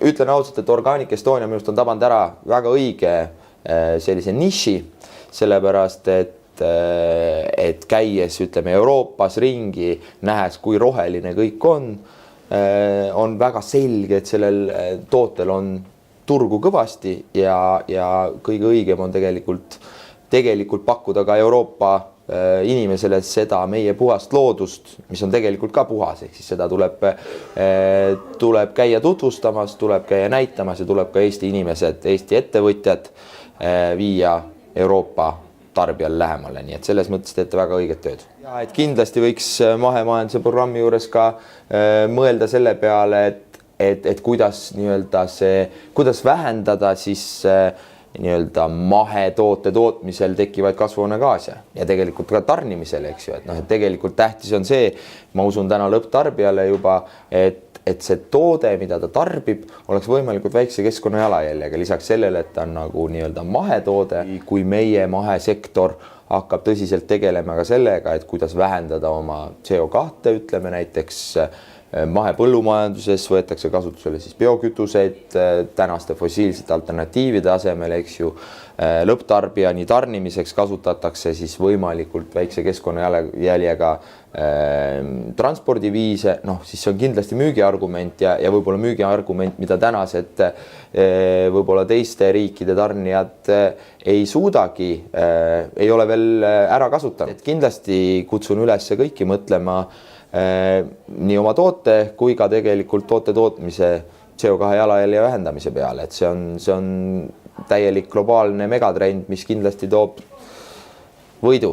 Ütlen ausalt, et Organic Estonia minust on tabanud ära väga õige sellise niši, sellepärast et käies, ütleme, Euroopas ringi, nähes, kui roheline kõik on väga selge, et sellel tootel on turgu kõvasti ja kõige õigem on tegelikult pakkuda ka Euroopa inimesele seda meie puhast loodust, mis on tegelikult ka puhas, ehk siis seda tuleb käia tutvustamas, tuleb käia näitamas ja tuleb ka Eesti inimesed, Eesti ettevõtjad viia Euroopa tarbijal lähemale, nii et selles mõttes teete väga õiget tööd. Ja et kindlasti võiks mahemajanduse programmi juures ka mõelda selle peale, et kuidas kuidas vähendada siis nii-öelda mahetoote tootmisel tekkivaid kasvuhoonegaase ja tegelikult ka tarnimisel, eks ju, et tegelikult tähtis on see, ma usun täna lõpptarbijale juba, et see toode, mida ta tarbib, oleks võimalikult väikse keskkonna jalajäljega, lisaks sellele, et ta on nagu nii-öelda mahetoode, kui meie mahesektor hakkab tõsiselt tegelema ka sellega, et kuidas vähendada oma CO2, ütleme näiteks mahepõllumajanduses võetakse kasutusele siis biokütuseid tänaste fossiilsete alternatiivide asemel, eks ju, lõpptarbijani tarnimiseks kasutatakse siis võimalikult väikse keskkonnajäljega transpordiviise, siis see on kindlasti müügiargument ja võib-olla müügiargument, mida tänased võib-olla teiste riikide tarnijad ei suudagi, ei ole veel ära kasutanud. Kindlasti kutsun üles kõiki mõtlema nii oma toote kui ka tegelikult toote tootmise CO2 jalajälje vähendamise peale, et see on täielik globaalne megatrend, mis kindlasti toob võidu